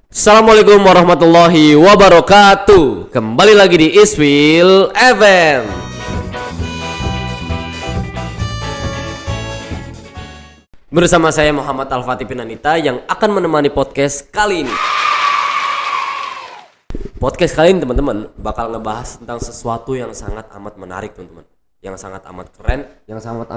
Assalamualaikum warahmatullahi wabarakatuh. Kembali lagi di Iswil Event. Bersama saya Muhammad Al-Fatih Pinanita yang akan menemani podcast kali ini. Podcast kali ini teman-teman bakal ngebahas tentang sesuatu yang sangat amat menarik teman-teman, yang sangat amat keren, yang sangat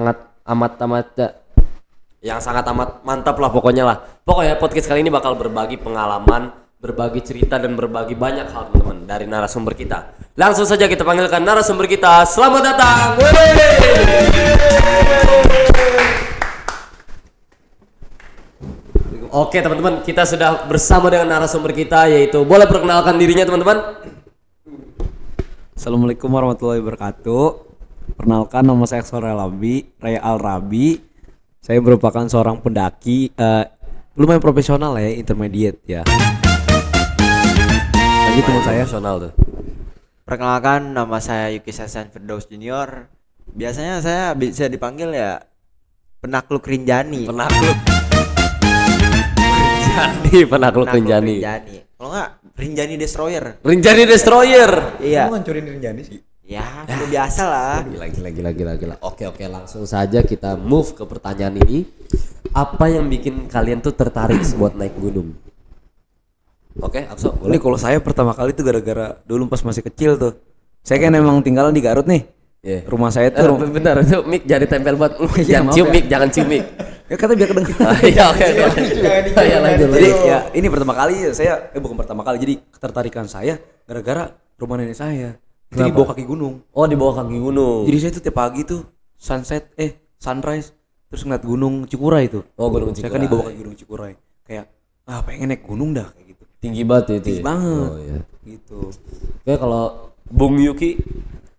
amat mantap lah pokoknya lah. Pokoknya podcast kali ini bakal berbagi pengalaman, berbagi cerita dan berbagi banyak hal teman-teman dari narasumber kita. Langsung saja kita panggilkan narasumber kita. Selamat datang. Oke teman-teman, kita sudah bersama dengan narasumber kita, yaitu boleh perkenalkan dirinya teman-teman. Assalamualaikum warahmatullahi wabarakatuh. Perkenalkan, nama saya Raya Al-Rabi. Saya merupakan seorang pendaki lumayan profesional ya, intermediate ya. Jadi teman saya profesional tuh. Perkenalkan, nama saya Yuki Sasan Firdaus Junior. Biasanya saya bisa dipanggil ya penakluk Rinjani. Penakluk Rinjani. Kalau enggak Rinjani Destroyer. Rinjani Destroyer. Iya. Kamu ngancurin Rinjani sih? Ya, biasa lah. Gila. Oke, langsung saja kita move ke pertanyaan ini. Apa yang bikin kalian tuh tertarik buat naik gunung? Oke, Akso, ini kalau saya pertama kali itu gara-gara dulu pas masih kecil tuh. Saya kan emang tinggal di Garut nih. Yeah. Rumah saya tuh bentar, itu mic jadi tempel buat jangan cium mic. Ya kata biar kedengeran. Iya, oke. Ya lanjut. Jadi ya ini pertama kali saya bukan pertama kali, jadi ketertarikan saya gara-gara rumah nenek saya. Itu di bawah kaki gunung. Oh, di bawah kaki gunung. Jadi saya tuh tiap pagi tuh sunrise terus ngeliat gunung Cikuray itu. Oh, gunung Cikuray. Saya kan di bawah kaki gunung Cikuray. Kayak pengen naik gunung dah kayak gitu. Tinggi banget itu. Tinggi banget. Oh iya. Gitu. Oke, kalau Bung Yuki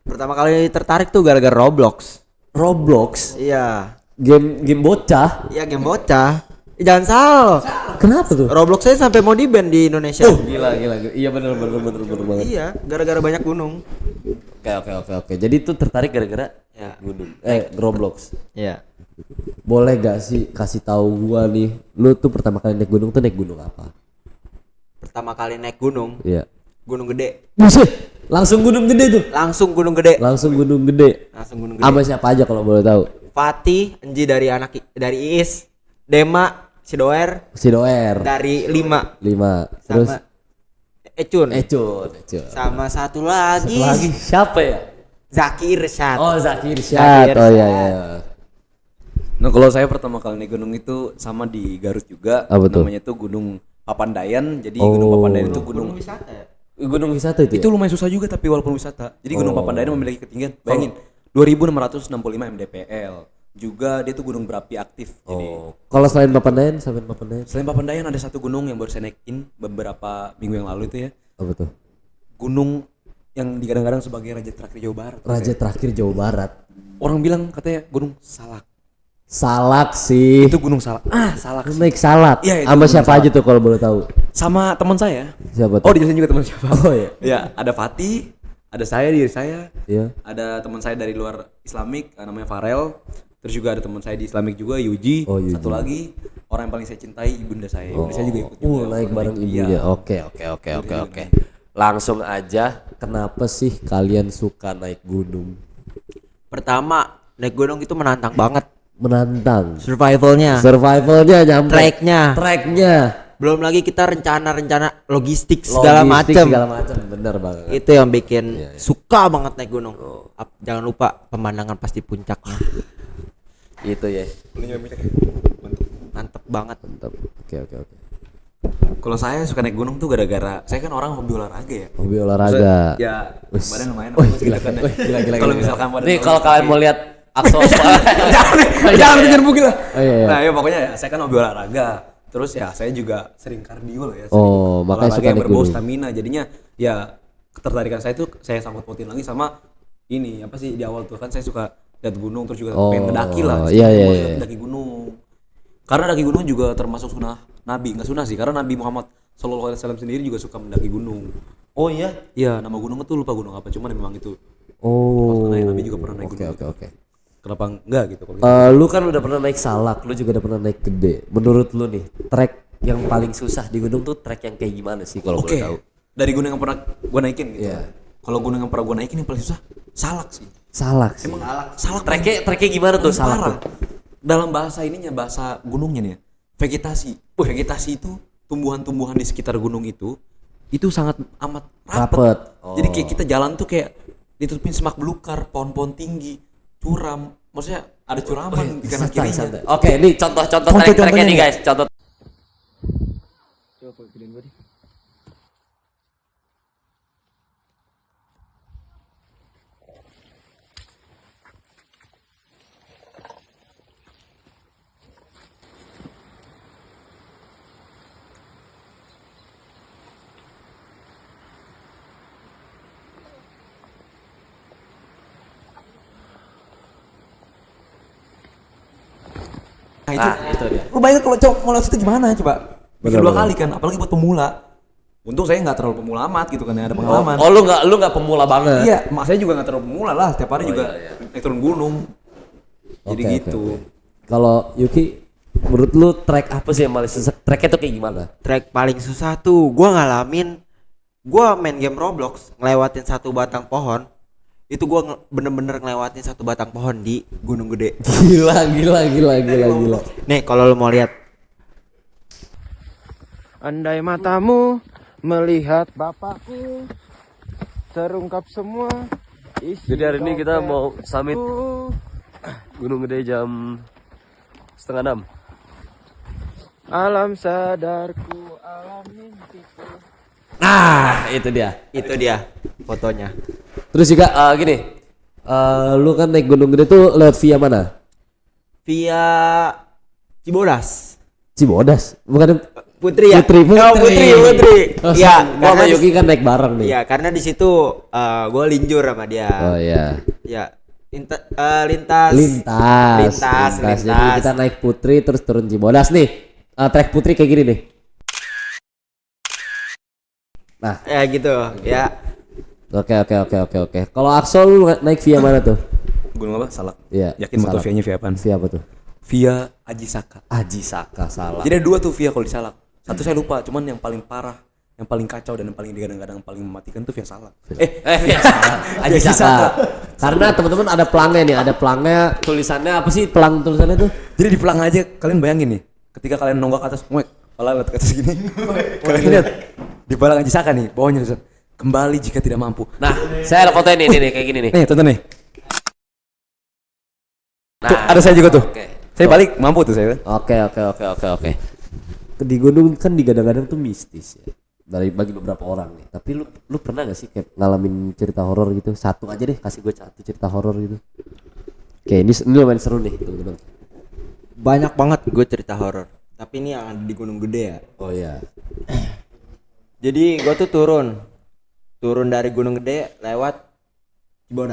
Pertama kali tertarik tuh gara-gara Roblox. Roblox, Iya. game bocah. Iya, game bocah. Jangan salah loh. Kenapa tuh? Roblox saya sampai mau di-ban di Indonesia. Gila. Iya benar banget. Iya, gara-gara banyak gunung. Oke. Jadi tuh tertarik gara-gara Ya. gunung. Roblox. Iya. Boleh gak sih kasih tahu gua nih, lu tuh pertama kali naik gunung tuh naik gunung apa? Pertama kali naik gunung, Iya. Gunung Gede. Buset, langsung gunung gede tuh. Langsung Gunung Gede. Langsung Gunung Gede. Sama siapa aja kalau boleh tahu? Fatih, Enji dari Iis, Dema, si Doer dari 5. Terus Sama Ecun. Sama satu lagi. Siapa ya? Zaki Irsyad. Oh, Zaki Irsyad. Oh iya. Nah kalau saya pertama kali naik gunung itu sama di Garut juga. Apa tuh? Namanya tuh Gunung Papandayan. Jadi Gunung Papandayan itu gunung wisata ya? Gunung wisata itu. itu lumayan susah juga tapi walaupun wisata. Jadi Gunung Papandayan memiliki ketinggian, bayangin, 2665 mdpl. Juga dia tuh gunung berapi aktif. Jadi Kalau selain Papandayan, selain Papandayan ada satu gunung yang baru saya naikin beberapa minggu yang lalu itu ya. apa tuh? Gunung yang digadang-gadang sebagai raja terakhir Jawa Barat. Raja terakhir Jawa Barat. Orang bilang katanya Gunung Salak. Salak sih. Itu Gunung Salak. Salak. Lu naik salak. Iya, itu sama Gunung siapa Salak. aja tuh kalau boleh tahu? Sama teman saya. Siapa tuh? Oh, dijelasin juga teman siapa? Oh iya. Ya, ada Fatih, ada diri saya. Iya. Ada teman saya dari luar Islamik namanya Farel. Terus juga ada teman saya di Islamik juga, Yuji. Oh, Yuji. Satu lagi orang yang paling saya cintai, ibunda saya. Ibunda saya juga ikut. Naik bareng ibunya. Iya. Oke. Langsung aja, kenapa sih kalian suka naik gunung? Pertama, naik gunung itu menantang banget. Menantang. Survivalnya, Nyampe. Treknya. belum lagi kita rencana logistik segala macam. Bener banget. Itu yang bikin suka banget naik gunung. Jangan lupa pemandangan pasti puncaknya. Itu ya. Mantep banget. Mantap. Oke. Kalau saya suka naik gunung tuh gara-gara saya kan orang hobi olahraga ya. Hobi olahraga. Ya, badan lumayan. Gila. Kalau misalkan Nih kalau kalian mau lihat Akso jangan nyerbu gitu. Iya. Nah, ya pokoknya ya saya kan hobi olahraga. Terus ya saya juga sering kardio loh ya. Oh, makanya suka yang naik berbau gunung. stamina. Jadinya ya ketertarikan saya tuh saya sangkut pautin lagi sama ini apa sih di awal tuh kan saya suka lihat gunung terus juga pengen mendaki lah. Iya. Mendaki gunung. Karena daki gunung juga termasuk sunnah Nabi, enggak sunnah sih, karena Nabi Muhammad Sallallahu Alaihi Wasallam sendiri juga suka mendaki gunung. Oh iya. Iya, nama gunung itu lupa gunung apa, cuman memang itu. Oh. Nabi juga pernah naik gunung. Oke. Kenapa enggak gitu? Lu kan udah pernah naik salak, lu juga udah pernah naik gede. Menurut lu nih, trek Yang paling susah di gunung tuh trek yang kayak gimana sih kalau Oke. boleh tahu? Dari gunung yang pernah gua naikin gitu. Iya. Kalau gunung yang pernah gua naikin yang paling susah Salak sih. Salak sih. Salak Treknya gimana tuh salak parah. tuh? Dalam bahasa ininya, bahasa gunungnya nih ya, vegetasi. Vegetasi itu tumbuhan-tumbuhan di sekitar gunung itu sangat amat rapet. Rapet. Jadi kayak kita jalan tuh kayak ditutupin semak belukar, pohon-pohon tinggi, curam. Maksudnya ada curaman di kanan Santai, kirinya. santai. Oke, ini contoh-contoh Contoh- trek-treknya contohnya nih nih. guys. Contoh. Nah, Itu dia. lu bayangin kalau cowok mau lewat situ gimana coba? Bikin Bener, dua bener. kali kan, apalagi buat pemula. Untung saya nggak terlalu pemula amat gitu kan, ya ada pengalaman. Oh, lu nggak pemula banget. Iya, mak saya juga nggak terlalu pemula lah, setiap hari juga iya, iya. naik turun gunung. Jadi Oke, gitu. oke, oke. Kalau Yuki, menurut lu trek apa sih yang paling susah? Treknya tuh kayak gimana? Trek paling susah tuh gua ngalamin, gua main game Roblox ngelewatin satu batang pohon. Itu gua bener-bener ngelewatin satu batang pohon di Gunung Gede. Gila. Nih kalau lu mau lihat, andai matamu melihat bapakku, terungkap semua isi Jadi hari ini kita dompetku. mau summit Gunung Gede jam 5:30. Alam sadarku, alam mimpiku. Nah, itu dia. Itu dia fotonya. Terus juga gini, lu kan naik Gunung Gede tuh lewat via mana? Via Cibodas. Cibodas, bukan Putri ya? Putri. Oh, Putri. Oh, Iya, gua sama karena Yuki kan naik bareng nih. Iya, karena di situ gue linjur sama dia. Oh iya. Ya, lintas. Lintas. Jadi kita naik Putri terus turun Cibodas nih. Trek Putri kayak gini nih. Nah, Ya gitu, ya. oke. Kalau Axel lu naik via mana tuh? Gunung apa? Salak. Iya. Yakin mau tau Salak. via-nya via apaan? Via apa tuh? Via Aji Saka. Aji Saka salah. Jadi ada dua tuh via kalau di Salak. Satu saya lupa, cuman yang paling parah, yang paling kacau dan yang paling digadang-gadang paling mematikan tuh via Salak. Via Saka. Aji Saka. Karena teman-teman ada pelangnya nih, ada pelangnya tulisannya apa sih pelang tulisannya tuh? Jadi di pelang aja kalian bayangin nih, ketika kalian nonggak ke atas, ngek, kepala lihat ke atas gini. Kalian lihat di pelang Aji Saka nih, bawahnya tulisan kembali jika tidak mampu. Nah, saya ada fotonya nih kayak gini nih. Nih, tonton nih. Nah, Tuh, ada saya juga tuh. Oke. Saya balik mampu tuh saya. Oke. Di gunung kan digadang-gadang tuh mistis ya. Bagi beberapa orang nih. Tapi lu pernah gak sih kayak ngalamin cerita horor gitu? Satu aja deh, kasih gue satu cerita horor gitu. Oke, ini lumayan seru nih, teman-teman. Banyak banget gue cerita horor. Tapi ini yang ada di Gunung Gede ya. Oh iya. Jadi gue tuh turun dari Gunung Gede lewat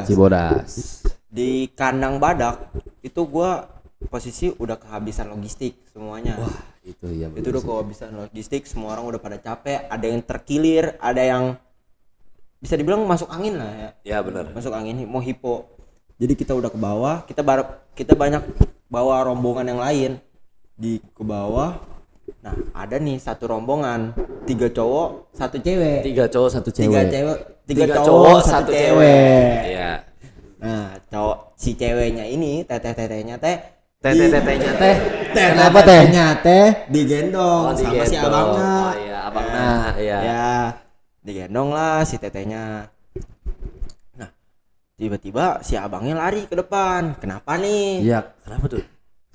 Cibodas. Di kandang badak itu gue posisi udah kehabisan logistik semuanya. Wah, itu ya. Itu udah kehabisan logistik, semua orang udah pada capek, ada yang terkilir, ada yang bisa dibilang masuk angin lah ya. Ya benar. Masuk angin, mau hipo. Jadi kita udah ke bawah, kita banyak bawa rombongan yang lain ke bawah. Nah, ada nih satu rombongan, 3 cowok, 1 cewek. 3 cowok 1 cewek. Tiga cowok, 1 cewek. Iya. Nah, si ceweknya ini teteh-tetehnya teh Teteh-tetehnya teh. kenapa tehnya teh digendong sama si digendong. abangnya. Oh iya, abangnya. Iya. Ya, digendong lah si tetehnya. Nah, tiba-tiba si abangnya lari ke depan. Kenapa nih? Iya, kenapa tuh?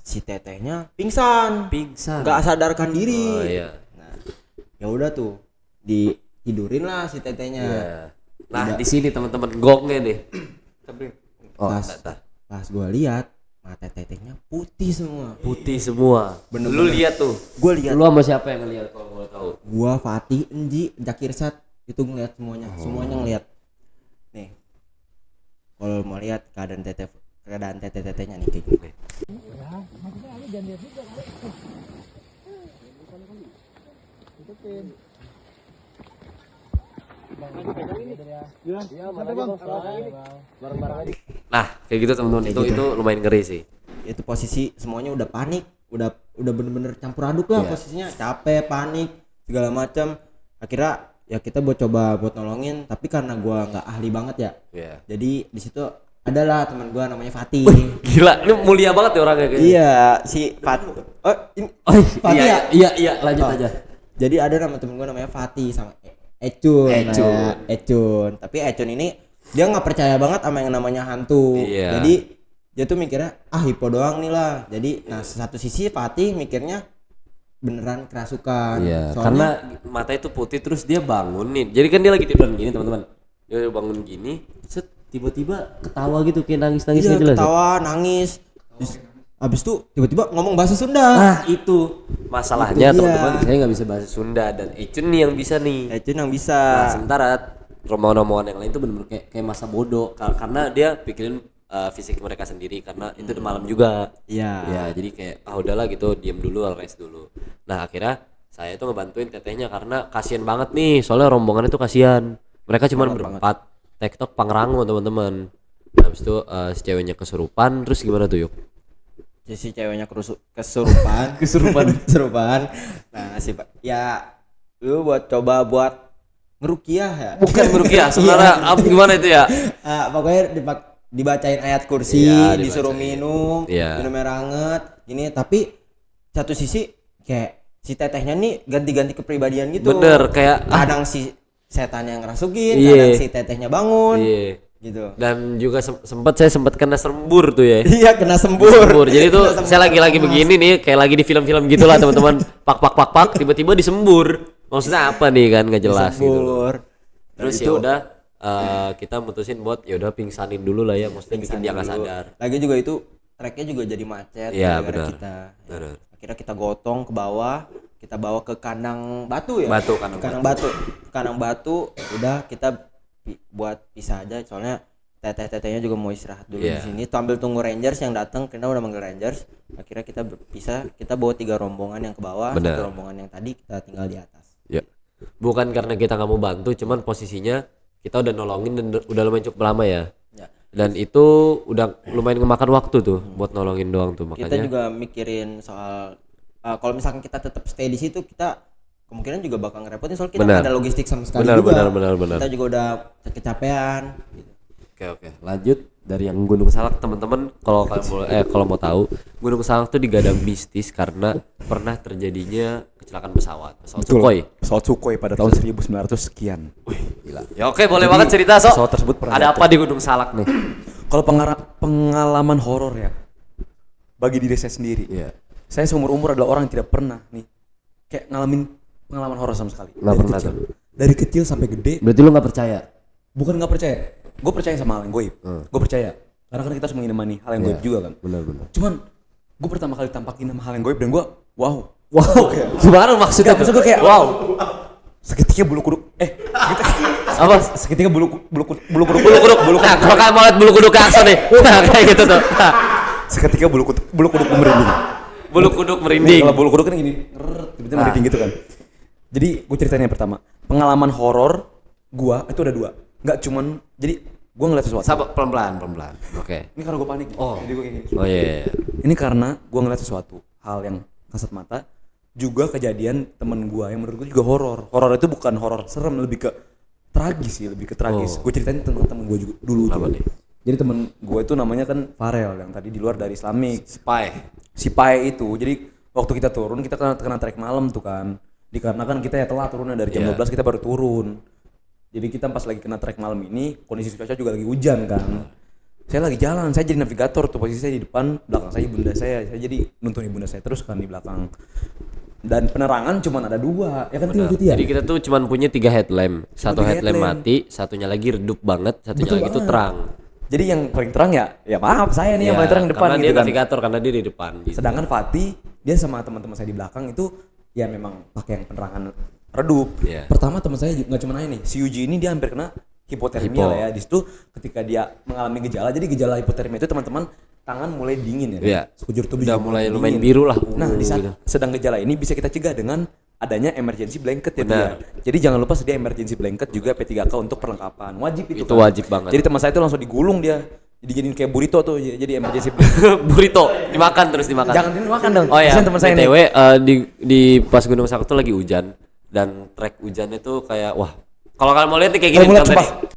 Si tetehnya pingsan. Pingsan. Nggak sadarkan diri. Oh iya. Nah, ya udah tuh, ditidurin lah si tetehnya. Iya. Nah, di sini teman-teman gongnya nih. Oh, Pas gua lihat mata tetehnya putih semua. putih semua. Bener-bener. Lu lihat tuh. Gua lihat. Lu sama siapa yang ngeliat kalau boleh tahu? Gua, Fatih, Enji, Jakirsat itu ngeliat semuanya. Semuanya ngeliat. Nih. Kalau mau lihat keadaan teteh-tetehnya nih kayak gini. Nah, kayak gitu teman-teman. Kayak Itu gitu. itu lumayan ngeri sih. Itu posisi semuanya udah panik, udah bener-bener campur aduk lah posisinya, capek, panik, segala macam. Akhirnya ya kita coba buat nolongin, tapi karena gua nggak ahli banget ya. Jadi di situ adalah teman gua namanya Fatih. Gila, ini mulia banget ya orangnya kayaknya. Iya, si Fatih. Fatih ya? Iya, lanjut aja. Jadi ada nama temen gue namanya Fatih sama Ecun. Ecun. Tapi Ecun ini dia nggak percaya banget sama yang namanya hantu. Iya. Jadi dia tuh mikirnya hipo doang nih lah. Jadi satu sisi Fatih mikirnya beneran kerasukan. Iya. Soalnya, Karena matanya itu putih terus dia bangun nih. Jadi kan dia lagi tiduran gini teman-teman. Dia bangun gini, set tiba-tiba ketawa gitu kayak nangis-nangis iya, gitu jelas. ketawa, nangis. Abis itu tiba-tiba ngomong bahasa Sunda. Nah itu masalahnya Itu dia. teman-teman, saya nggak bisa bahasa Sunda dan Ecun nih yang bisa nih. Ecun yang bisa. Nah, sementara rombongan-rombongan yang lain itu benar-benar kayak masa bodoh karena dia pikirin fisik mereka sendiri karena itu udah malam juga. Iya. Ya jadi kayak udahlah gitu, diam dulu, rest dulu. Nah akhirnya saya itu ngebantuin tetehnya karena kasihan banget nih, soalnya rombongan itu kasihan. Mereka cuma berempat, TikTok Pangrango teman-teman. Nah, habis itu si ceweknya kesurupan, terus gimana tuh yuk? Jadi si ceweknya kesurupan. Kesurupan. Nah si ya lu coba buat ngerukiah ya. Bukan merukiah, sebenarnya gimana itu ya? Pokoknya dibacain ayat kursi, Iya, disuruh dibacain. minum air hangat gini, tapi satu sisi kayak si tetehnya nih ganti-ganti kepribadian gitu. Bener, kayak kadang si setan yang ngerasukin, Iya. kadang si tetehnya bangun. Iya. Gitu. Dan juga saya sempat kena sembur tuh ya. Iya, kena sembur. Jadi tuh saya lagi begini nih kayak lagi di film-film gitulah teman-teman. Pak tiba-tiba disembur. Maksudnya apa nih kan nggak jelas gitu loh. Disembur. Terus ya udah kita mutusin buat ya udah pingsanin dulu lah ya, maksudnya bikin dia nggak sadar. Lagi juga itu treknya juga jadi macet Iya, gara-gara benar. kita. Benar. Akhirnya kita gotong ke bawah, kita bawa ke kandang batu ya. Kandang Kandang batu. Udah kita buat pisah aja soalnya teteh-tetehnya juga mau istirahat dulu di sini. Sambil tunggu Rangers yang datang, kita udah manggil Rangers. Akhirnya kita berpisah, kita bawa 3 rombongan yang ke bawah, Benar. 1 rombongan yang tadi kita tinggal di atas. Ya. Bukan karena kita nggak mau bantu, cuman posisinya kita udah nolongin dan udah lumayan cukup lama ya. Ya. Dan itu udah lumayan ngemakan waktu tuh buat nolongin doang tuh, Kita makanya. juga mikirin soal kalau misalkan kita tetap stay di situ, kita kemungkinan juga bakal ngerepotin soal kita Benar. nggak ada logistik sama sekali Benar, juga. benar. Kita juga udah kecapean. Gitu. Oke. Lanjut dari yang Gunung Salak teman-teman, kalau mau tahu, Gunung Salak tuh digadang mistis karena pernah terjadinya kecelakaan pesawat Sukhoi. Pesawat Sukhoi pada tahun 1900 sekian. Gila. Ya oke, boleh Jadi, banget cerita sok. pesawat tersebut pernah Ada apa di Gunung Salak nih? Kalau pengalaman horor ya, bagi diri saya sendiri, saya seumur umur adalah orang yang tidak pernah nih kayak ngalamin pengalaman horor sama sekali. Nggak pernah kecil. tuh. Dari kecil sampai gede, Berarti lu nggak percaya? bukan nggak percaya. Gue percaya sama hal yang goib. Gue percaya. Karena kan kita harus mengimani hal yang goib juga kan. Benar. Cuman gue pertama kali tampakin sama hal yang goib dan gue wow. Gimana maksudnya? Maksud gue kayak wow. Seketika bulu kuduk Apa? seketika bulu kuduk Nah, kalau kalian mau lihat bulu kuduk Aksa nih. Nah, kayak gitu tuh. Nah, seketika bulu kuduk merinding. bulu kuduk merinding. Kalau bulu kuduk kan gini, tiba-tiba merinding gitu kan. Jadi gue ceritain yang pertama, pengalaman horor gua itu ada 2. Nggak cuman, jadi gua ngeliat sesuatu. Sabar, pelan-pelan. Oke. Ini karena gue panik. Oh. Jadi gue kayak gini. Oh iya. Ini karena gua ngeliat sesuatu, hal yang kasat mata. Juga kejadian temen gua yang menurut gua juga horor. Horor itu bukan horor serem, lebih ke tragis sih, lebih ke tragis. Gue ceritain tentang temen gua juga dulu Apa tuh. nih? Jadi temen gua itu namanya kan Farel yang tadi di luar dari Islamik. Spy. Si Pai itu, jadi waktu kita turun kita kena trek malam tuh kan. Dikarenakan kita ya telat turunnya dari jam 12 kita baru turun. Jadi kita pas lagi kena trek malam ini kondisi cuaca juga lagi hujan kan. Saya lagi jalan, saya jadi navigator tuh, posisi saya di depan, belakang saya bunda saya jadi nuntun bunda saya terus kan di belakang. Dan penerangan cuma ada 2, ya kan gitu ya. Jadi kita tuh cuman punya 3 headlamp. Satu 3 headlamp headlamp. mati, satunya lagi redup banget, satunya Betul lagi tuh banget. terang. Jadi yang paling terang ya maaf saya nih yang paling terang depan karena gitu dia kan. navigator, karena dia di depan gitu. Sedangkan Fatih dia sama teman-teman saya di belakang itu ya memang pakai yang penerangan redup. Iya. Pertama teman saya nggak cuma nanya nih, si Yuji ini dia hampir kena hipotermia lah ya. Di situ ketika dia mengalami gejala, jadi gejala hipotermia itu teman-teman tangan mulai dingin ya. Iya. Sekujur tubuh Udah juga mulai dingin. lumayan biru lah. Nah, di saat Gitu. sedang gejala ini bisa kita cegah dengan adanya emergency blanket ya Benar. dia. Jadi jangan lupa sedia emergency blanket juga P3K untuk perlengkapan. Wajib itu. Itu kan. wajib banget. Jadi teman saya itu langsung digulung dia. Dijadiin kayak burrito tuh, jadi emergency. Burrito dimakan terus dimakan. Jangan dimakan dong. Oh ya, Kasihan teman saya nih. BTW di pas Gunung Sakti tuh lagi hujan dan trek hujannya tuh kayak wah. Kalau kalian mau lihat nih kayak gini Kalau mau lihat, tadi. sumpah.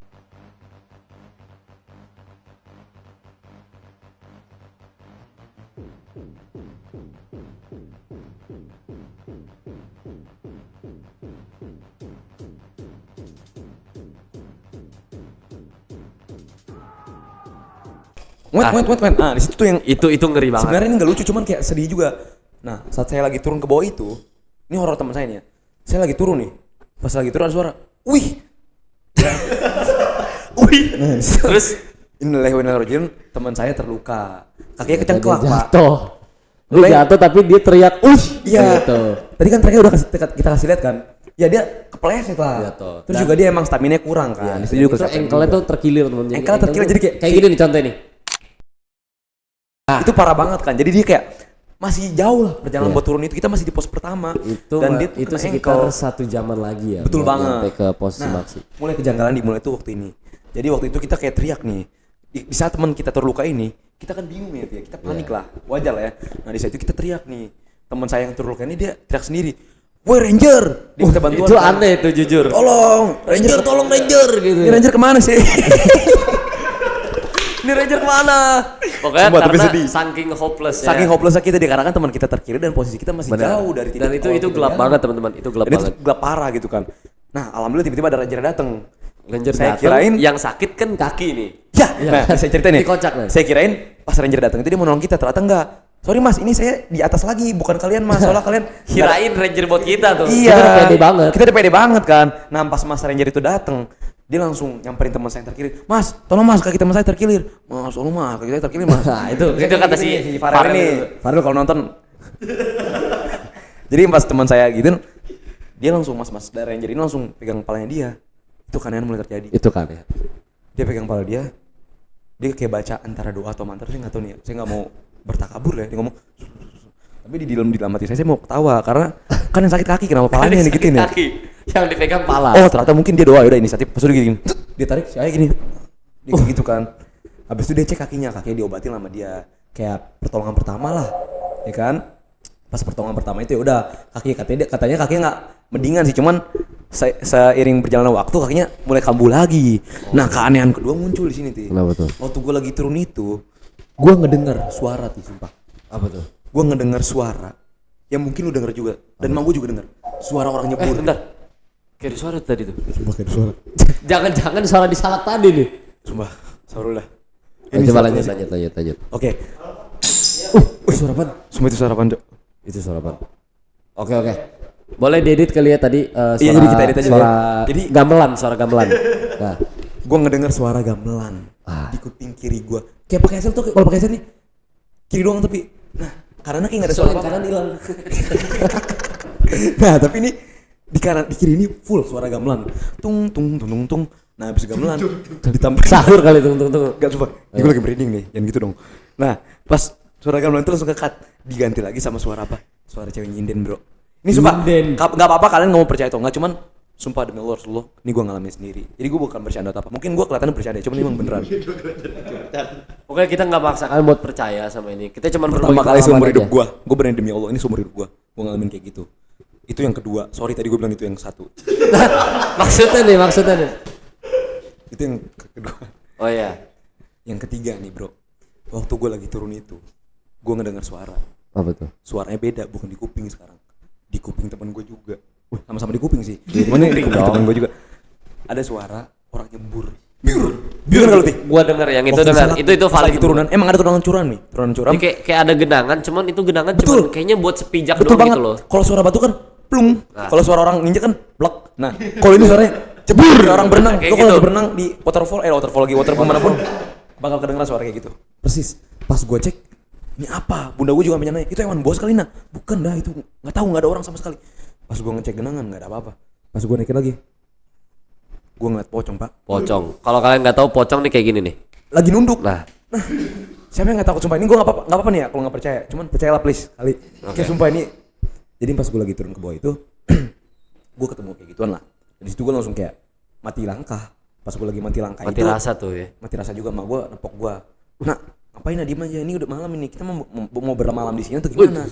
Wait. Nah, di situ tuh yang Itu ngeri banget. sebenarnya ini nggak lucu, cuman kayak sedih juga. Nah, saat saya lagi turun ke bawah itu, ini horor teman saya nih ya. Saya lagi turun nih, pas lagi turun ada suara, wih. Wih. Nah, Terus Innalillahi wa inna ilaihi raji'un, teman saya terluka. Kakinya kecengklak, Pak. Jatuh. Dia jatuh tapi dia teriak, Iya. gitu. Tadi kan treknya udah kita kasih lihat kan. Ya dia kepleset lah. Jatuh. Terus juga dia emang stamina kurang kan. Di situ juga Itu kecapean ankle-nya juga. tuh terkilir teman. Ankle-nya terkilir, jadi kayak- gini nih contohnya nih. Itu parah banget kan. Jadi dia kayak masih jauh lah perjalanan Iya. buat turun itu. Kita masih di pos pertama. Itu dan dia itu kena sekitar ankle. 1 jaman lagi ya. Betul buat banget. nyampe ke posisi Nah, maksi. mulai kejanggalan dimulai tuh waktu ini. Jadi waktu itu kita kayak teriak nih. Di saat teman kita terluka ini, kita kan bingung ya, kita panik Iya. lah, wajar lah ya. Nah di saat itu kita teriak nih, teman saya yang terluka ini dia teriak sendiri, "Woi Ranger!" Dia minta bantuan. itu kan. aneh itu jujur. Tolong, Ranger, tolong Ranger gitu. Ini Ranger kemana sih? Ini Ranger kemana? Pokoknya Sumpah, tapi karena sedih. saking hopeless ya. Saking hopelessnya kita dikarenakan teman kita terkiri dan posisi kita masih Benar. jauh dari titik Dan itu awal kita gelap jalan. banget teman-teman. Itu gelap Dan itu banget. gelap parah gitu kan. Nah alhamdulillah tiba-tiba ada Ranger datang. Ranger Saya datang, kirain yang sakit kan kaki nih. Ya, nah saya ceritain nih. Dikocak nih. Saya kirain pas Ranger datang itu dia mau nolong kita, ternyata enggak. Sorry mas, ini saya di atas lagi, bukan kalian mas. Soalnya kalian Kirain Ranger buat kita tuh. Iya. Kita udah pede banget. Kita udah pede banget kan. Nah pas mas Ranger itu datang, dia langsung nyamperin teman saya yang terkilir. Mas, tolong mas, kaki teman saya terkilir. Mas, tolong mas, kaki saya terkilir mas. Nah, itu Ini, kata si Farel Farel ini. itu. Farel kalau nonton. Jadi pas teman saya gitu, dia langsung mas dari Ranger ini langsung pegang kepalanya dia. Itu keanehan mulai terjadi. itu kan ya. Dia pegang kepala dia kayak baca antara doa atau mantra, saya nggak tahu nih, saya nggak mau bertakabur ya, dia ngomong tapi di dalam hati saya mau ketawa karena kan yang sakit kaki kenapa palanya nih gitu Sakit ya. kaki. Yang dipegang pala. Oh ternyata mungkin dia doa udah inisiatif pas udah gini, dia tarik saya gini dia kayak gitu kan, habis itu dia cek kakinya diobatin sama dia kayak pertolongan pertama lah ya kan. Pas pertolongan pertama itu ya udah katanya kakinya nggak mendingan sih, cuman seiring berjalannya waktu kakinya mulai kambuh lagi. Nah keanehan kedua muncul di sini tuh. Kenapa tuh? Waktu gue lagi turun itu, gue ngedengar suara tuh sumpah. Apa tuh? Gue ngedengar suara yang mungkin lu denger juga dan emang gue juga denger suara orang nyebur. Bentar. Kayak ada suara tadi tuh. Sumpah kayak ada suara. Jangan suara di salak tadi nih. Sumpah, sorry lah. Coba suara lanjut. Oke. Suara apa? Sumpah itu suara apaan, Cok? Itu suara apa? Oke. Boleh diedit kali ya tadi suara Iya, jadi kita edit aja suara ya. Jadi suara gamelan. Nah, gue ngedengar suara gamelan di kuping kiri gue. Kayak pakai headset tuh, kalau pakai headset nih kiri doang tapi. Nah, karena kayak nggak ada suara soalnya apa-apa. kanan hilang. Nah, tapi ini di kiri ini full suara gamelan. Tung. Nah, habis gamelan ditambah Sahur kali tunggu. Gak coba, ini gue lagi merinding nih, jangan gitu dong. Nah, pas suara gamelan itu langsung ke-cut, diganti lagi sama suara apa? Suara cewek nyinden bro. Ini sumpah, Nyinden. gak apa-apa kalian gak mau percaya atau enggak, cuman sumpah demi Allah Rasulullah, ini gue ngalamin sendiri. Jadi gue bukan bercanda atau apa, mungkin gue kelihatan bercanda, cuman ini emang beneran. Oke, kita nggak maksa kalian buat percaya sama ini. Kita cuma Pertama kali pengalaman seumur hidup aja. gue berani demi Allah, ini seumur hidup gue ngalamin kayak gitu. Itu yang kedua, sorry tadi gue bilang itu yang satu. maksudnya nih. Itu yang kedua. Oh iya. Yang ketiga nih bro, waktu gue lagi turun itu, gue ngedengar suara. Apa tuh? Suaranya beda, bukan di kuping sekarang, di kuping teman gue juga. Sama-sama di kuping sih, cuman ini di kuping teman gue juga ada suara orang nyebur. Biur kan kalau ti? Gua denger yang itu Waktu dengar. salat, Itu pas valid lagi turunan, emang ada turunan curam nih, turunan curam. Jadi kayak ada genangan, cuman itu genangan Betul. cuman kayaknya buat sepijak Betul doang banget. gitu loh. Kalau suara batu kan plung, Nah. kalau suara orang ninja kan blok. Nah, kalau ini suaranya cebur, kayak orang berenang. Kayak Lo kalau gitu. lagi berenang di waterfall lagi waterfall manapun bakal kedengeran suara kayak gitu. Persis. Pas gue cek, ini apa? Bunda gue juga nanya, itu hewan buas kali nah? Bukan dah, itu nggak tahu, nggak ada orang sama sekali. Pas gue ngecek genangan nggak ada apa-apa. Pas gue naikin lagi, gue ngeliat pocong pak. Pocong. Kalau kalian nggak tahu pocong nih kayak gini nih. Lagi nunduk. Nah, Siapa yang nggak takut sumpah? Ini gue nggak apa-apa nih ya kalau nggak percaya. Cuman percayalah please kali. Kayak sumpah ini. Jadi pas gue lagi turun ke bawah itu, gue ketemu kayak gituan lah. Di situ gue langsung kayak mati langkah. Pas gue lagi mati langkah mati itu, rasa tuh ya. mati rasa juga, mak gue nepok gue. Nah, ngapain diem aja, ini udah malam ini, kita mau bermalam di sini atau gimana?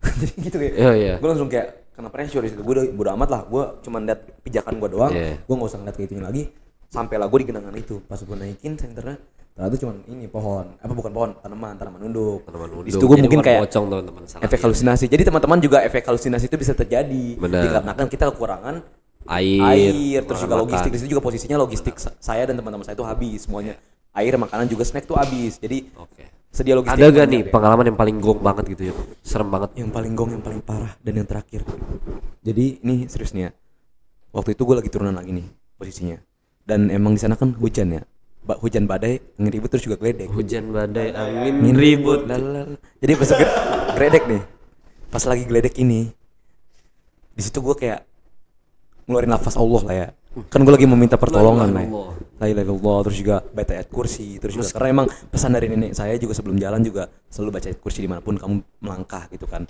Jadi gitu kayak, Iya. gue langsung kayak kena pressure di situ. Gue udah amat lah, gue cuma liat pijakan gue doang, Iya. gue nggak usah ngeliat ke itunya lagi. Sampailah gue di genangan itu, pas gue naikin senternya, ternyata cuma ini pohon, bukan pohon, tanaman nunduk. Di situ gue Jadi mungkin bukan kayak pocong, teman-teman. Salah efek lihat. halusinasi. Jadi teman-teman juga efek halusinasi itu bisa terjadi Benar. dikarenakan kita kekurangan Air, terus juga makan. logistik. Di situ juga posisinya logistik saya dan teman-teman saya itu habis semuanya. Air, makanan juga snack tuh habis. Jadi Oke. sedia logistik. Ada gak nih pengalaman yang paling gong banget gitu ya? Serem banget. Yang paling gong, yang paling parah dan yang terakhir. Jadi ini serius nih ya. Waktu itu gue lagi turunan lagi nih posisinya. Dan emang di sana kan hujan ya. Hujan badai, angin ribut terus juga geledek. Hujan badai, angin ribut. Lalala. Jadi pas geledek nih. Pas lagi geledek ini. Di situ gue kayak ngeluarin nafas Allah lah ya. Kan gue lagi meminta pertolongan lah ya. La ilaha illallah, terus juga baca ayat kursi, terus juga karena emang pesan dari nenek saya juga sebelum jalan juga selalu baca ayat kursi dimanapun kamu melangkah gitu kan.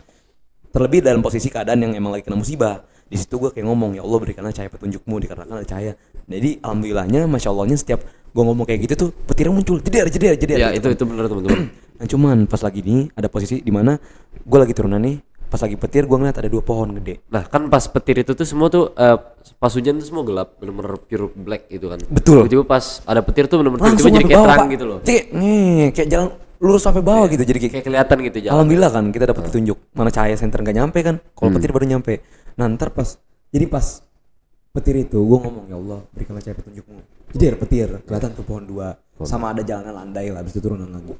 Terlebih dalam posisi keadaan yang emang lagi kena musibah. Di situ gue kayak ngomong, ya Allah berikanlah cahaya petunjukmu, dikarenakan ada cahaya. Jadi alhamdulillahnya, masya Allahnya setiap gue ngomong kayak gitu tuh petirnya muncul, jeder. Ya gitu itu benar teman-teman. Nah cuman pas lagi ini ada posisi di mana gue lagi turunan nih, pas lagi petir gue ngeliat ada 2 pohon gede. Nah kan pas petir itu tuh semua tuh pas hujan tuh semua gelap, bener-bener pure black gitu kan. Betul. Tiba-tiba pas ada petir tuh bener-bener Langsung tiba-tiba jadi sampai kayak bawah, terang Pak. gitu loh. Kayak jalan lurus sampai bawah gitu, jadi kayak Kayak kelihatan gitu jalan. alhamdulillah kan kita dapat petunjuk. Mana cahaya senter nggak nyampe kan, kalau petir baru nyampe. Nah ntar pas petir itu gue ngomong, ya Allah berikanlah cahaya petunjukmu. Jadi ada petir, kelihatan tuh pohon 2 sama ada jalanan landai lah, habis itu turunan lagi.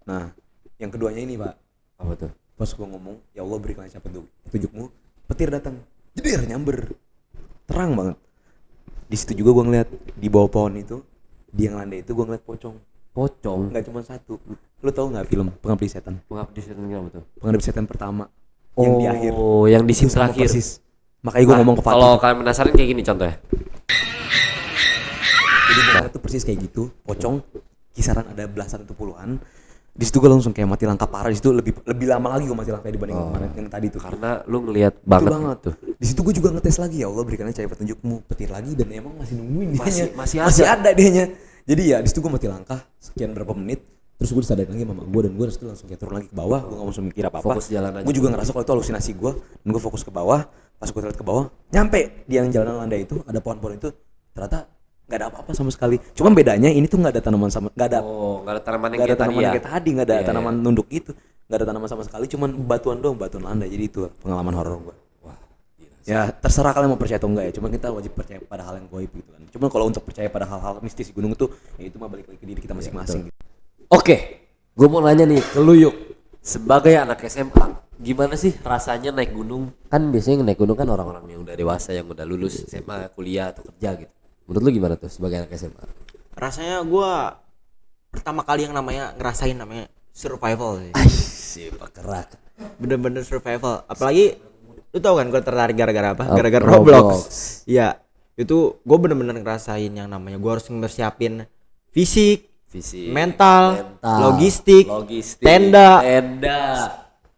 Nah yang keduanya ini Pak, Apa tuh? pas gue ngomong, ya Allah berikanlah cahaya petunjukmu, petir datang, jeder nyamber, terang banget. Di situ juga gue ngeliat di bawah pohon itu, di yang landai itu gue ngeliat pocong. Pocong. Nggak cuma satu. Lu tahu nggak film Pengabdi Setan? Pengabdi setan kenapa tuh? Pengabdi Setan pertama yang di akhir. Oh, yang di scene Itu sama terakhir. persis. Makanya gue ngomong ke Fatih. Kalau kalian penasaran kayak gini contohnya. Jadi gue ngeliat tuh persis kayak gitu, pocong kisaran ada belasan atau puluhan. Di situ gue langsung kayak mati langkah parah. Di situ lebih lama lagi gue mati langkah dibanding kemarin yang tadi tuh. Karena lu ngelihat Itu banget, banget tuh. Di situ gue juga ngetes lagi, ya Allah berikanlah cahaya petunjukmu, petir lagi, dan emang masih nungguin dianya. Masih ada dianya. Jadi ya di situ gue mati langkah sekian berapa menit, terus gue disadarin lagi mama gue, dan gue disitu langsung kayak turun lagi ke bawah. Gue nggak langsung mikir apa-apa. Fokus jalan aja. Gue juga ngerasa kalau itu halusinasi gue, dan gue fokus ke bawah. Pas gue lihat ke bawah, nyampe di yang jalanan landai itu ada pohon-pohon itu, ternyata nggak ada apa-apa sama sekali. Cuma bedanya ini tuh nggak ada tanaman sama, nggak ada Oh, nggak ada tanaman yang nggak ada kayak tadi tanaman ya. yang kayak tadi, nggak ada Iya, tanaman nunduk gitu, nggak ada tanaman sama sekali, cuman batuan doang, batuan landai. Jadi itu pengalaman horor gue. Ya terserah kalian mau percaya atau enggak ya, cuma kita wajib percaya pada hal yang gaib gitu kan. Cuma kalau untuk percaya pada hal-hal mistis di gunung itu, ya itu mah balik lagi ke diri kita masing-masing. Gitu. Oke, gue mau nanya nih ke lu Yuk. Sebagai anak SMA, gimana sih rasanya naik gunung? Kan biasanya naik gunung kan orang-orang yang udah dewasa, yang udah lulus SMA, kuliah atau kerja gitu. Menurut lu gimana tuh sebagai anak SMA? Rasanya gua pertama kali yang ngerasain namanya survival sih. Si pekerak. Bener-bener survival. Apalagi lu tau kan gua tertarik gara-gara apa? Oh, Gara-gara Roblox. Roblox. Iya. Itu gua bener-bener ngerasain yang namanya gua harus mempersiapin fisik, mental, logistik, tenda,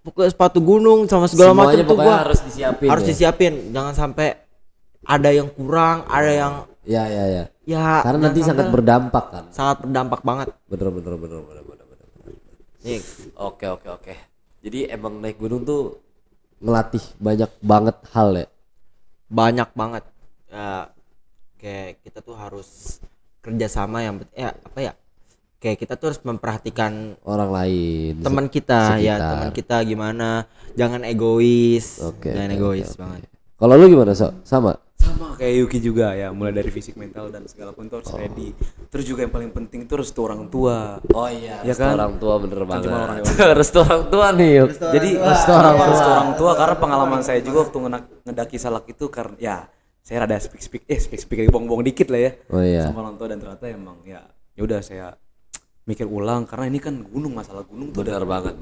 pokoknya sepatu gunung sama segala macam Semuanya tuh pokoknya gua harus disiapin. harus ya? disiapin. Jangan sampai ada yang kurang, ada yang Ya. ya Karena nanti sangat berdampak kan. sangat berdampak banget. Bener. Nih, Oke. Jadi emang naik gunung tuh Ngelatih banyak banget hal ya. banyak banget. Ya, kayak kita tuh harus kerjasama yang apa ya? Kayak kita tuh harus memperhatikan Orang lain. teman kita ya, sekitar. teman kita gimana, jangan egois. Oke, Jangan oke, egois oke. banget. Kalau lu gimana, So? Sama? Sama kayak Yuki juga ya, mulai dari fisik, mental, dan segala pun itu harus ready. Terus juga yang paling penting itu restu orang tua. oh iya, Ya restu kan? orang tua bener banget. cuma orang dewasa. Restu orang tua nih Yuk. Jadi restu orang tua karena pengalaman saya juga waktu ngedaki Salak itu, karena ya saya rada speak bohong-bohong dikit lah ya. Oh iya. Sama orang tua, dan ternyata emang ya udah saya mikir ulang karena ini kan gunung, masalah gunung tuh Bener banget.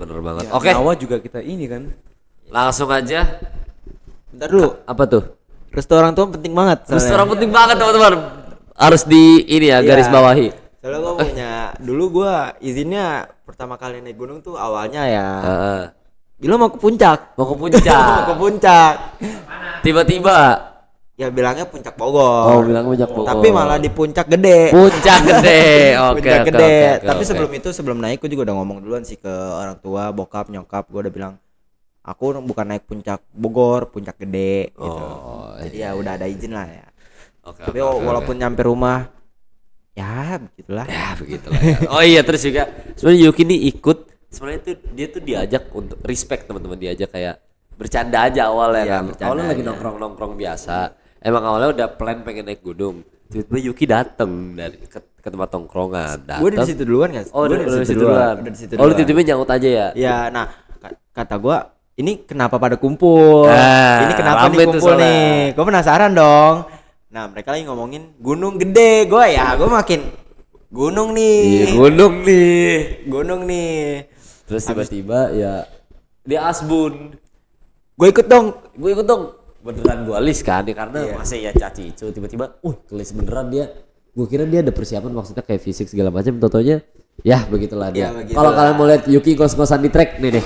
ya, Oke, nyawa juga kita ini kan. langsung aja. Bentar dulu. Apa tuh? Restu orang tua penting banget. Restu soalnya. orang penting banget teman-teman. Harus di ini ya, garis Iya. bawahi. Soalnya gua punya dulu gua izinnya pertama kali naik gunung tuh awalnya ya. Gila mau ke puncak. Mau ke puncak. Mau ke puncak. Tiba-tiba ya bilangnya puncak Bogor. Oh, bilang puncak Bogor. Tapi malah di puncak gede. Puncak gede. Oke, Puncak oke, gede. oke, Tapi oke. sebelum itu, sebelum naik gue juga udah ngomong duluan sih ke orang tua, bokap, nyokap. Gue udah bilang, aku bukan naik puncak Bogor, puncak gede gitu. Jadi ya udah ada izin lah ya. Oke, Tapi oke, oke, walaupun oke. nyampe rumah, ya begitulah. Ya begitulah ya. Oh iya, terus juga sebenarnya Yuki ini ikut, sebenarnya tuh dia tuh diajak untuk respect teman-teman, diajak kayak bercanda aja awalnya Iya, kan. bercanda Awalnya lagi aja. nongkrong-nongkrong biasa. Emang awalnya udah plan pengen naik gunung. Tiba-tiba Yuki dateng dari ke tempat tongkrongan. Gue di Dateng. situ duluan kan? Oh, Gua udah di situ duluan. Udah di situ Oh, lu duluan. tiba-tiba nyangut aja ya? Ya, nah kata gue, ini kenapa pada kumpul? Ah, Ini kenapa rame nih tuh kumpul soalnya. nih? Gue penasaran dong. Nah, mereka lagi ngomongin gunung gede. Gue makin gunung nih. Iya, gunung nih. Gunung nih. Terus tiba-tiba ya Dia asbun. Gue ikut dong. Gue ikut dong. Beneran gue list kan ya, karena Iya. masih ya caci itu tiba-tiba kelis beneran dia. Gue kira dia ada persiapan maksudnya kayak fisik segala macam, totonya ya begitulah dia. Ya, begitulah. Kalau kalian mau lihat Yuki ngos-ngosan di track nih deh.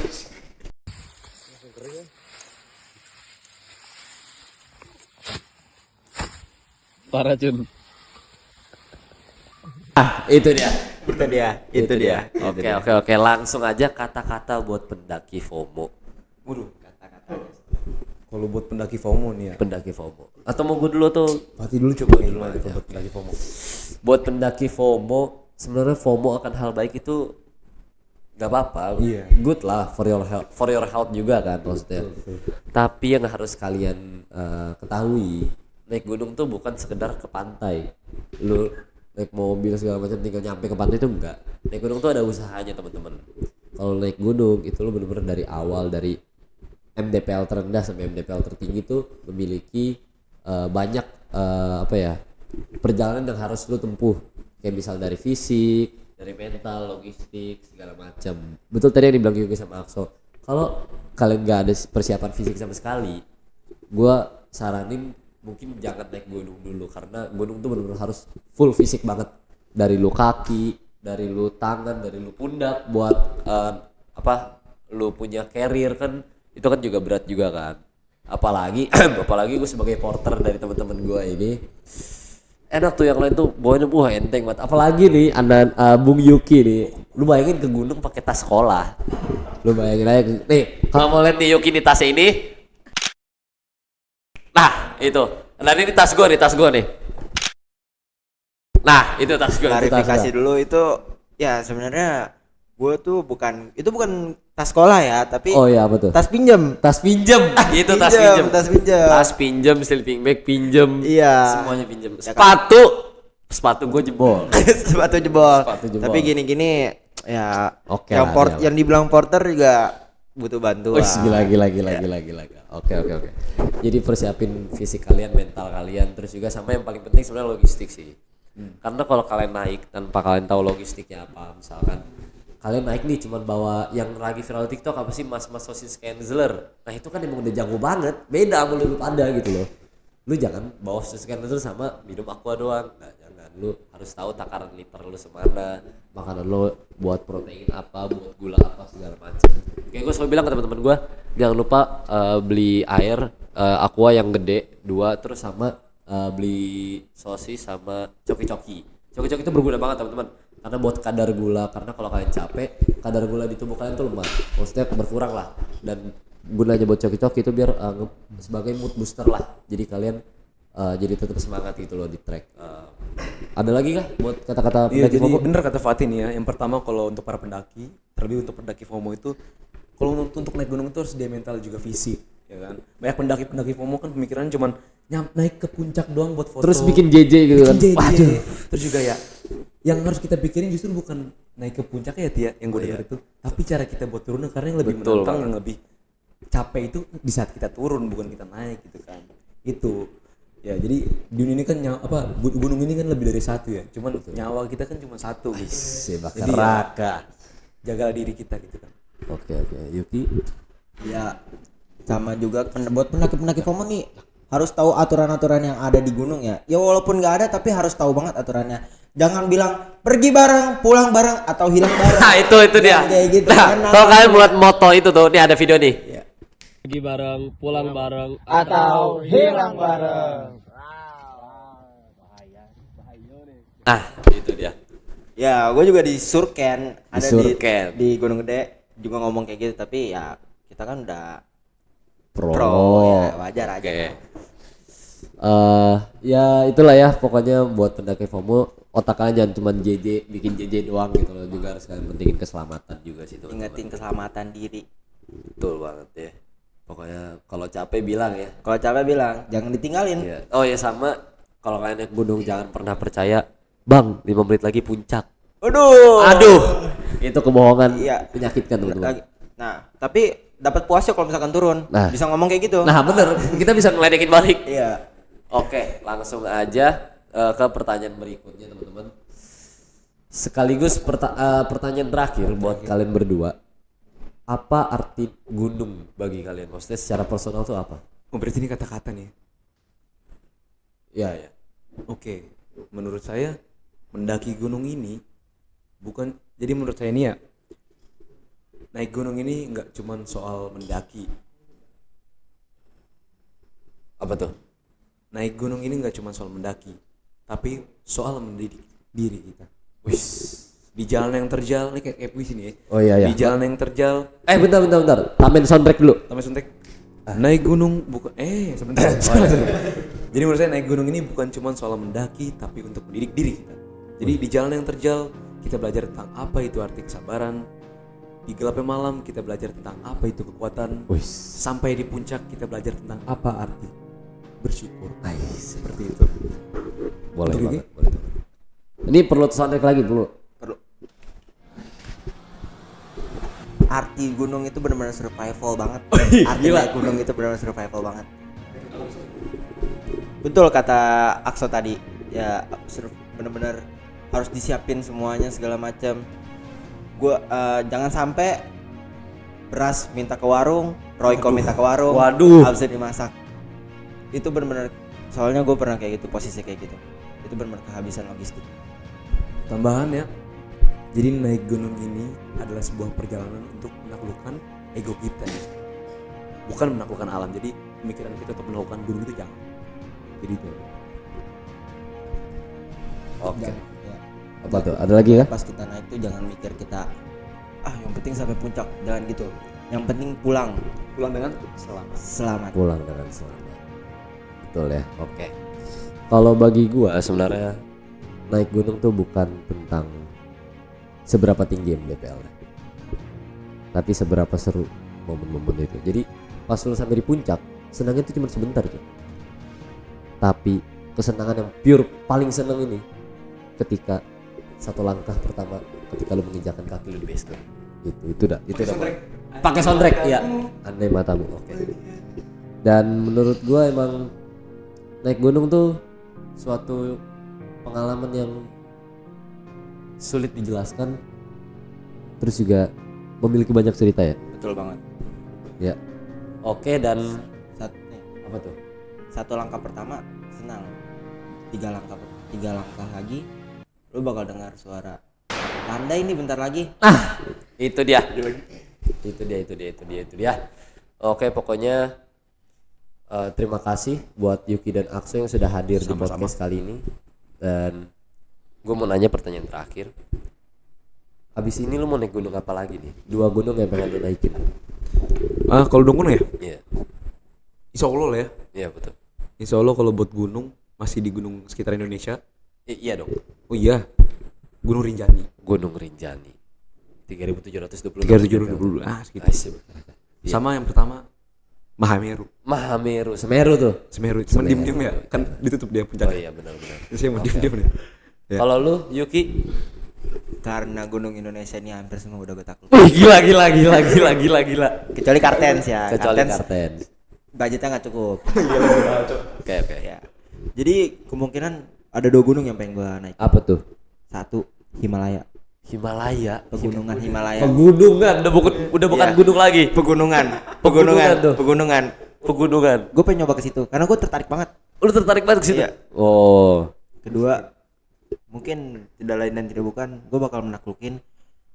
Parah Jun. itu dia. Itu dia. Oke, langsung aja kata-kata buat pendaki FOMO. Waduh. Kalau buat pendaki FOMO nih ya. Pendaki FOMO. Atau mau gue dulu tuh? Fatih dulu coba dulu aja buat pendaki FOMO. Buat pendaki FOMO, sebenarnya FOMO akan hal baik itu nggak apa-apa. Iya. Good lah for your health juga kan maksudnya. Tapi yang harus kalian ketahui, naik gunung tuh bukan sekedar ke pantai. Lu naik mobil segala macam tinggal nyampe ke pantai itu enggak. Naik gunung tuh ada usahanya teman-teman. Kalau naik gunung itu lu bener-bener dari awal, dari MDPL terendah sampai MDPL tertinggi tuh memiliki banyak apa ya, perjalanan yang harus lu tempuh, kayak misal dari fisik, dari mental, logistik, segala macam. Betul tadi yang dibilang Yuki sama Akso, kalau kalian gak ada persiapan fisik sama sekali, gua saranin mungkin jangan naik gunung dulu, karena gunung tuh benar-benar harus full fisik banget, dari lu kaki, dari lu tangan, dari lu pundak, buat lu punya carrier kan, itu kan juga berat juga kan. Apalagi gue sebagai porter dari teman-teman gue ini, enak tuh yang lain tuh bawain wah enteng banget. Apalagi nih Bung Yuki nih, lu bayangin ke gunung pakai tas sekolah. Lu bayangin aja nih, kalau mau lihat nih Yuki nih tasnya ini. Nah, itu. Nah, ini tas gue nih. Nah, itu tas gue. Klarifikasi dulu itu ya sebenarnya gue tuh bukan tas sekolah ya, tapi Oh iya, apa tuh? tas pinjam. Tas pinjem. Itu tas Pinjem, pinjem. tas pinjem. Tas pinjem, sleeping bag pinjem. Iya. Semuanya pinjem. Ya kan? Sepatu gue jebol. Sepatu jebol. Sepatu jebol. Tapi gini-gini ya Oke yang lah, dia yang dibilang porter juga butuh bantuan. Wih, gila. Oke. Jadi persiapin fisik kalian, mental kalian, terus juga sama yang paling penting sebenarnya logistik sih. Karena kalau kalian naik tanpa kalian tahu logistiknya apa, misalkan kalian naik nih cuman bawa yang lagi viral di TikTok apa sih, mas-mas sosis Kenzler. Nah itu kan emang udah jago banget, beda sama lu pada gitu loh. Lu jangan bawa sosis Kenzler sama minum aqua doang. Nah, jangan, lu harus tahu takaran liter lu semana, makanan lu buat protein apa, buat gula apa, segala macam. Kayak gue selalu bilang ke teman-teman gue, jangan lupa beli air aqua yang gede 2, terus sama beli sosis sama coki-coki. Coki-coki itu berguna banget teman-teman, karena buat kadar gula, karena kalau kalian capek kadar gula di tubuh kalian tuh lemah, maksudnya berkurang lah, dan gunanya buat coki-coki itu biar sebagai mood booster lah, jadi kalian jadi tetap semangat gitu loh di trek. Ada lagi kah buat kata-kata Iya, pendaki jadi FOMO? bener kata Fatih nih ya. Yang pertama kalau untuk para pendaki, terlebih untuk pendaki FOMO itu, kalau untuk naik gunung itu harus dia mental juga fisik, ya kan. Banyak pendaki FOMO kan pemikirannya cuman naik ke puncak doang buat foto. Terus bikin JJ gitu kan. Bikin JJ. Waduh. Terus juga ya, yang harus kita pikirin justru bukan naik ke puncaknya ya Tia, yang gue dengar itu, tapi cara kita buat turun, karena yang lebih Betul menantang, banget. yang lebih capek itu di saat kita turun, bukan kita naik gitu kan. Itu ya, jadi dunia ini kan gunung ini kan lebih dari satu ya, cuman nyawa kita kan cuma satu gitu. Si bakar Jadi ya, raka. jagalah diri kita gitu kan. Oke. Yuki. Ya sama juga buat pendaki-pendaki FOMO nih harus tahu aturan-aturan yang ada di gunung ya. Ya walaupun nggak ada tapi harus tahu banget aturannya. Jangan bilang pergi bareng, pulang bareng, atau hilang bareng. Nah itu dia. Jangan kayak gitu. Nah, Kan kalau kalian buat moto itu tuh, nih ada video nih. Ya. Pergi bareng, pulang bareng. Atau hilang bareng. Ah, itu dia. Ya, gue juga di Surken, ada Surken. di Gunung Gede juga ngomong kayak gitu, tapi ya kita kan udah Pro. ya wajar aja. Oke. Ya itulah ya pokoknya buat pendaki FOMO otaknya jangan cuma JJ bikin JJ doang gitu loh, juga harus kalian pentingin keselamatan juga sih teman-teman. Ingetin keselamatan diri. Betul banget ya. Pokoknya kalau capek bilang ya. Kalau capek bilang jangan ditinggalin. Iya. Oh ya sama, kalau kalian naik gunung jangan pernah percaya, "Bang, 5 menit lagi puncak." Aduh. Itu kebohongan Iya. menyakitkan teman-teman. Nah, tapi dapat puasnya kalau misalkan turun. Nah. Bisa ngomong kayak gitu. Nah, bener. Kita bisa ngeledekin balik. Iya. Oke, langsung aja ke pertanyaan berikutnya teman-teman. Sekaligus pertanyaan terakhir buat kalian berdua. Apa arti gunung bagi kalian? Maksudnya secara personal tuh apa? Oh, berarti ini kata-kata nih. Ya, ya. Oke, menurut saya mendaki gunung ini bukan, jadi menurut saya ini ya, naik gunung ini nggak cuman soal mendaki. Apa tuh? Naik gunung ini nggak cuma soal mendaki, tapi soal mendidik diri kita. Wis. Di jalan yang terjal, ini kayak puisi nih ya. Oh iya iya. Di jalan yang terjal, Bentar. Tamen soundtrack dulu. tambah suntek. Naik gunung bukan, sebentar. Jadi menurut saya naik gunung ini bukan cuma soal mendaki, tapi untuk mendidik diri kita. Jadi di jalan yang terjal kita belajar tentang apa itu arti kesabaran. Di gelapnya malam kita belajar tentang apa itu kekuatan. Wis. Sampai di puncak kita belajar tentang apa arti bersyukur. Seperti itu. Boleh Untuk banget, boleh. Ini perlu soundtrack lagi perlu. Arti gunung itu benar-benar survival banget. Arti gila. naik gunung itu benar-benar survival banget. Betul kata Akso tadi. Ya benar-benar harus disiapin semuanya segala macam. Gua jangan sampai beras minta ke warung, Royco minta ke warung. Waduh. Habis dimasak. Itu benar-benar, soalnya gue pernah kayak gitu, posisi kayak gitu. Itu benar-benar kehabisan logistik. Tambahan ya. Jadi naik gunung ini adalah sebuah perjalanan untuk menaklukkan ego kita ya. Bukan menaklukkan alam. Jadi pemikiran kita untuk menaklukkan gunung itu jangan. Jadi itu. Oke. Ya. Apa tuh? Ada lagi ya? Pas kita naik tuh jangan mikir kita yang penting sampai puncak, jangan gitu. Yang penting pulang Pulang dengan selamat. selamat. Pulang dengan selamat. Betul ya. Oke. Kalau bagi gua sebenarnya naik gunung tuh bukan tentang seberapa tinggi MDPL, tapi seberapa seru momen-momen itu. Jadi pas lu sampai di puncak, senangnya itu cuma sebentar aja. Tapi kesenangan yang pure paling seneng ini ketika satu langkah pertama, ketika lu menginjakan kaki lu di base camp. Itu dah. Pakai soundtrack, iya. Andai matamu. Oke. Dan menurut gua emang naik gunung tuh suatu pengalaman yang sulit dijelaskan, terus juga memiliki banyak cerita ya. Betul banget. Ya. Oke, dan Apa tuh? Satu langkah pertama senang. Tiga langkah lagi lu bakal dengar suara landai ini bentar lagi. itu dia. Itu dia. Oke, pokoknya terima kasih buat Yuki dan Akso yang sudah hadir di podcast kali ini. Dan gue mau nanya pertanyaan terakhir. Abis ini lu mau naik gunung apa lagi nih? 2 gunung yang pengen lu naikin. Kalau gunung ya? Iya. Insya Allah lah ya. Iya, betul. Insya Allah kalau buat gunung masih di gunung sekitar Indonesia. Iya dong. Oh iya, Gunung Rinjani. Gunung Rinjani. 3720. 3720. Segitu. Asik. Iya. Sama yang pertama Mahameru. Mahameru, Semeru tuh. Semeru. Cuman diem-diem ya, kan ditutup dia Oh puncaknya. iya, benar-benar. Terus saya mau diem-diem nih. Ya. Kalau lu, Yuki? Karena gunung Indonesia ini hampir semua udah gue takluk. Gila. Kecuali Kartens ya. Kecuali Karten. Budgetnya nggak cukup. Oke. Ya. Jadi kemungkinan ada 2 gunung yang pengen gue naik. Apa tuh? 1 Himalaya. Himalaya. Pegunungan Himalaya. Pegunungan, udah bukan Iya. gunung lagi. Pegunungan. tuh. Pegunungan. Gue pengen nyoba ke situ karena gue tertarik banget. Lu tertarik banget ke situ? Iya. Oh. Kedua, mungkin tidak lain dan tidak bukan, gue bakal menaklukin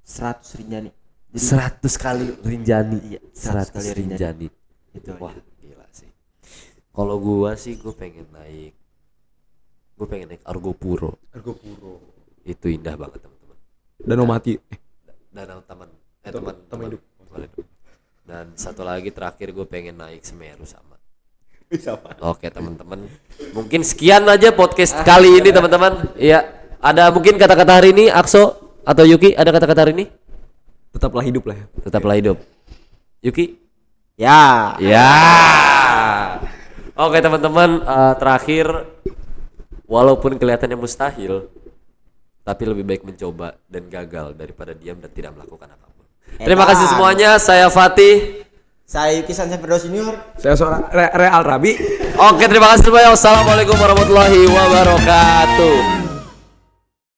100 Rinjani. Jadi 100 kali Rinjani. Iya, 100 kali Rinjani. Itu Wah, gila sih. Kalau gua sih gue pengen naik Argo Puro. Argo Puro. Itu indah banget teman-teman. Danau Mati. Danau Taman Taman Hidup. Dan satu lagi terakhir gue pengen naik Semeru sama. Bisa apa? Oke teman-teman, mungkin sekian aja podcast kali ini teman-teman. Iya, ada mungkin kata-kata hari ini Akso atau Yuki, ada kata-kata hari ini? Tetaplah hidup lah ya. Tetaplah hidup. Yuki? ya. Ya. Oke teman-teman, terakhir, walaupun kelihatannya mustahil, tapi lebih baik mencoba dan gagal daripada diam dan tidak melakukan apapun. Terima kasih semuanya. Saya Fatih. Saya Yuki Sansen Firdaus Junior. Saya seorang Real Rabi. Oke, terima kasih semuanya. Wassalamualaikum warahmatullahi wabarakatuh.